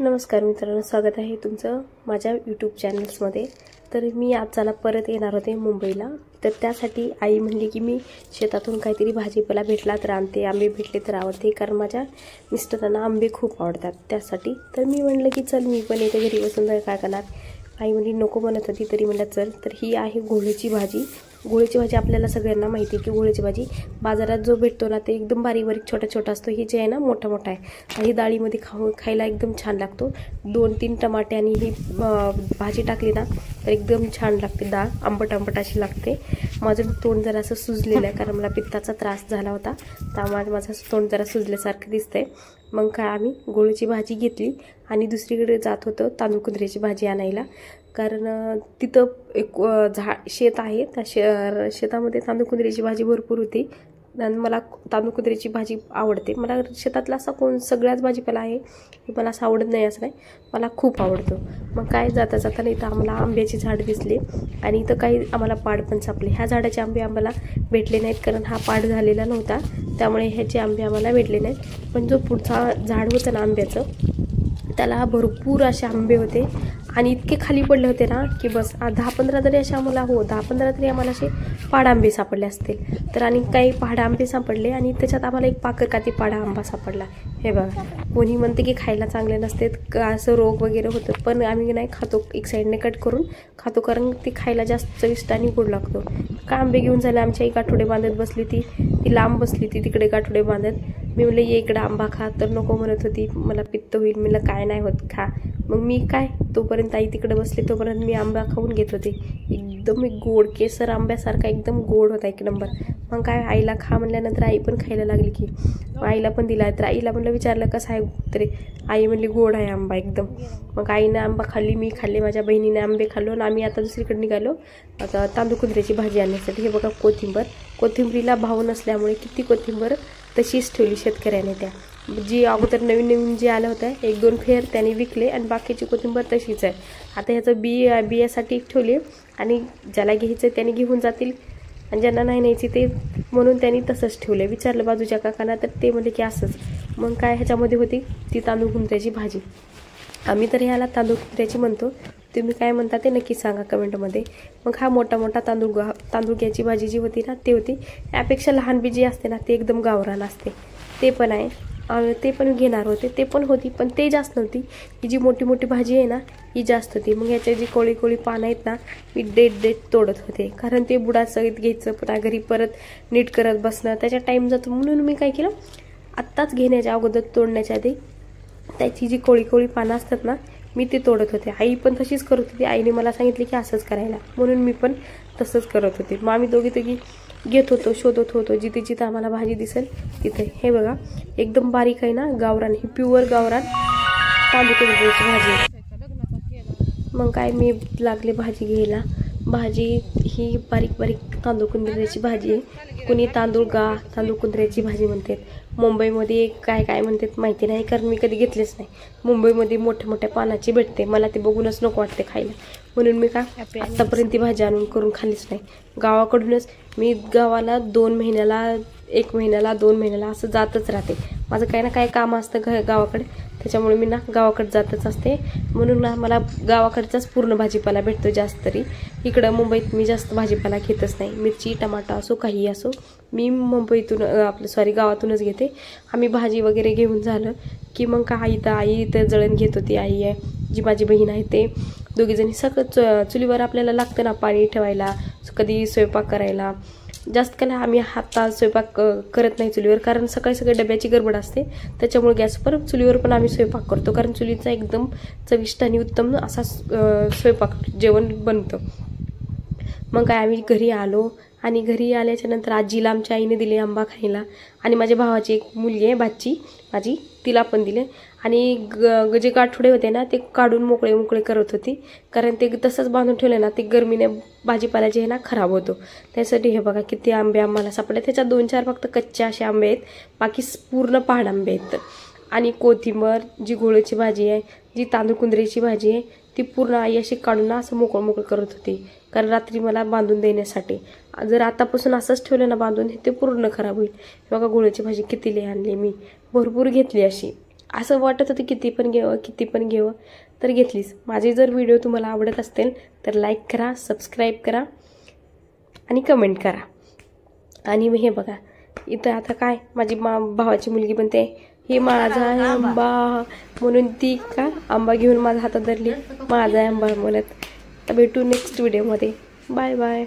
नमस्कार मित्रांनो, स्वागत आहे तुमचं माझ्या यूट्यूब चॅनल्समध्ये। तर मी आज चला परत येणार होते मुंबईला। तर त्यासाठी आई म्हणली की मी शेतातून काहीतरी भाजीपाला भेटला तर आणते, आंबे भेटले तर आवडते, कारण माझ्या मिस्टरांना आंबे खूप आवडतात त्यासाठी। तर मी म्हणलं की चल मी पण येते घरी बसून तर काय करणार। आई म्हणली नको म्हणत होती तरी म्हणलं चल। तर ही आहे घोळीची भाजी। घोळीची भाजी आपल्याला सगळ्यांना माहिती आहे की घोळीची भाजी बाजारात जो भेटतो ना ते एकदम बारीक बारीक छोटा छोटा असतो। ही जे आहे ना मोठा मोठा आहे। ही डाळीमध्ये खायला एकदम छान लागतो। 2-3 टमाटे आणि ही भाजी टाकली ना तर एकदम छान लागते। डाळ आंबट आंबट अशी लागते। माझं तोंड जरा असं सुजलेलं आहे कारण मला पित्ताचा त्रास झाला होता, त्यामुळे माझं तोंड जरा सुजल्यासारखं दिसतंय। मग काय आम्ही घोळीची भाजी घेतली आणि दुसरीकडे जात होतो तांदूळ कुंदऱ्याची भाजी आणायला, कारण तिथं एक शेत आहे। त्या शेतामध्ये तांदूळ कुंदऱ्याची भाजी भरपूर होती आणि मला तांदूळ कुंदऱ्याची भाजी आवडते। मला शेतातला असा सगळ्याच भाजीपाला आहे की मला असं आवडत नाही असं नाही, मला खूप आवडतो। मग काय जाता जाताना इथं आम्हाला आंब्याची झाड दिसली आणि इथं काही आम्हाला पाड पण सापले। ह्या झाडाचे आंबे आम्हाला भेटले नाहीत कारण हा पाड झालेला नव्हता, त्यामुळे ह्याचे आंबे आम्हाला भेटले नाहीत। पण जो पुढचा झाड होतं ना आंब्याचं त्याला भरपूर असे आंबे होते आणि इतके खाली पडले होते ना की बस 10-15 तरी असे आम्हाला 10-15 तरी आम्हाला असे पाड आंबे सापडले असतील। तर आणि काही पाड आंबे सापडले आणि त्याच्यात आम्हाला एक पाकरकाती पाडा आंबा सापडला। हे बघा, कोणी म्हणते की खायला चांगले नसते असं रोग वगैरे होतं, पण आम्ही नाही खातो, एक साईडने कट करून खातो कारण ते खायला जास्त चविष्ट आणि गोड लागतो। का आंबे घेऊन झाले, आमच्या एक गाठोडे बांधत बसली ती लांब बसली ती तिकडे गाठोडे बांधत। मी म्हणलं ये इकडं आंबा खा, तर नको म्हणत होती मला पित्त होईल। म्हणलं काय नाही होत खा। मग मी काय तोपर्यंत आई तिकडे बसले तोपर्यंत मी आंबा खाऊन घेत होते। एकदम एक गोड केसर आंब्यासारखा एकदम गोड होता एक नंबर। मग काय आईला खा म्हणल्यानंतर आई पण खायला लागली की आईला पण दिला। तर आईला म्हणलं विचारलं कसं आहे तरी आई म्हणली गोड आहे आंबा एकदम। मग आईने आंबा खाल्ली, मी खाल्ले, माझ्या बहिणीने आंबे खाल्लो आणि आम्ही आता दुसरीकडे निघालो आता तांदूळ कुंदऱ्याची भाजी आणण्यासाठी। हे बघा कोथिंबीरीला भाव नसल्यामुळे किती कोथिंबीर तशीच ठेवली शेतकऱ्याने। त्या जी अगोदर नवीन नवीन जे आलं होतं 1-2 फेर त्याने विकले आणि बाकीची कोथिंबीर तशीच आहे। आता ह्याचं बियासाठी ठेवली आणि ज्याला घ्यायचं त्याने घेऊन जातील आणि ज्यांना नाही न्यायची ते म्हणून त्यांनी तसंच ठेवलं। विचारलं बाजूच्या काकांना तर ते म्हणले की असंच। मग काय ह्याच्यामध्ये होती ती तांदूळ कुंदऱ्याची भाजी। आम्ही तर ह्याला तांदूळ कुंदऱ्याची म्हणतो, तुम्ही काय म्हणता ते नक्की सांगा कमेंटमध्ये। मग हा मोठा मोठा तांदूळक्याची भाजी जी होती ना ती होती। यापेक्षा लहान बी जी असते ना ते एकदम गावरान असते, ते पण आहे, ते पण घेणार होते, ते पण होती पण ते जास्त नव्हती। ही जी मोठी मोठी भाजी आहे ना ही जास्त होती। मग ह्याच्या जी कोळी कोळी पानं आहेत ना मी डेट तोडत होते, कारण ते बुडासहित घ्यायचं पुन्हा घरी परत नीट करत बसणं त्याच्या टाईम जातो। म्हणून मी काय केलं, आत्ताच घेण्याच्या अगोदर तोडण्याच्या आधी त्याची जी कोळी कोळी पानं असतात ना मी ते तोडत होते। आई पण तशीच करत होती, आईने मला सांगितले की असंच करायला, म्हणून मी पण तसंच करत होते। मग आम्ही दोघी घेत होतो, शोधत होतो, जिथे जिथे आम्हाला भाजी दिसेल तिथे। हे बघा एकदम बारीक आहे ना गावरान, ही प्युअर गावरान तांदूळ कुंदऱ्याची भाजी। मग काय मी लागले भाजी घ्यायला। भाजी ही बारीक बारीक तांदूळ कुंदऱ्याची भाजी आहे। कुणी तांदूळ कुंदऱ्याची भाजी म्हणतात। मुंबईमध्ये काय काय म्हणतात माहिती नाही कारण मी कधी घेतलेच नाही। मुंबईमध्ये मोठ्या मोठ्या पानाची भेटते, मला ते बघूनच नको वाटते खायला, म्हणून मी काय आत्तापर्यंत ती भाजी आणून करून खाल्लीच नाही। गावाकडूनच मी गावाला 2 महिन्याला 1 महिन्याला 2 महिन्याला असं जातच राहते। माझं काही ना काही काम असतं गावाकडे, त्याच्यामुळे मी ना गावाकडे जातच असते। म्हणून ना मला गावाकडचाच पूर्ण भाजीपाला भेटतो जास्त तरी। इकडं मुंबईत मी जास्त भाजीपाला घेतच नाही, मिरची टमाटा असो काही असो मी मुंबईतून गावातूनच घेते। आम्ही भाजी वगैरे घेऊन झालं की मग काय आई इथं जळण घेत होती, आई आहे जी माझी बहीण आहे ते दोघीजणी सगळं चुलीवर आपल्याला लागतं ना पाणी ठेवायला, कधी स्वयंपाक करायला। जास्त काय आम्ही हातात स्वयंपाक करत नाही चुलीवर, कारण सकाळी डब्याची गडबड असते, त्याच्यामुळे गॅसवर चुलीवर पण आम्ही स्वयंपाक करतो, कारण चुलीचा एकदम चविष्ट आणि उत्तम असा स्वयंपाक जेवण बनतं। मग काय आम्ही घरी आलो आणि घरी आल्याच्या नंतर आजीला आमच्या आईने दिले आंबा खायला आणि माझ्या भावाची एक मुलगी आहे भाची माझी, तिला पण दिले। आणि जे गाठोडे होते ना ते काढून मोकळे करत होती, कारण ते तसंच बांधून ठेवले ना ते गरमीने भाजीपाला जे आहे ना खराब होतो, त्यासाठी। हे बघा किती आंबे आम्हाला सापडले, त्याच्यात 2-4 फक्त कच्चे असे आंबे आहेत, बाकी पूर्ण पहाड आंबे आहेत। आणि कोथिंबीर जी घोळीची भाजी आहे, जी तांदूळ कुंदऱ्याची भाजी आहे ती पूर्ण आई अशी काढून ना असं मोकळं करत होती, कारण रात्री मला बांधून देण्यासाठी। जर आतापासून असंच ठेवलं ना बांधून ते पूर्ण खराब होईल। बघा घोळीची भाजी किती लई आणली, मी भरपूर घेतली अशी असं वाटत होतं किती पण घेवं तर घेतलीच. माझे जर व्हिडिओ तुम्हाला आवडत असतील तर लाईक करा, सबस्क्राईब करा आणि कमेंट करा. आणि हे बघा इथं आता काय माझी भावाची मुलगी म्हणते हे माझा आहे आंबा, म्हणून ती का आंबा घेऊन माझ्या हातात धरली, माझा आहे आंबा म्हणत. तर भेटू नेक्स्ट व्हिडिओमध्ये. Bye bye.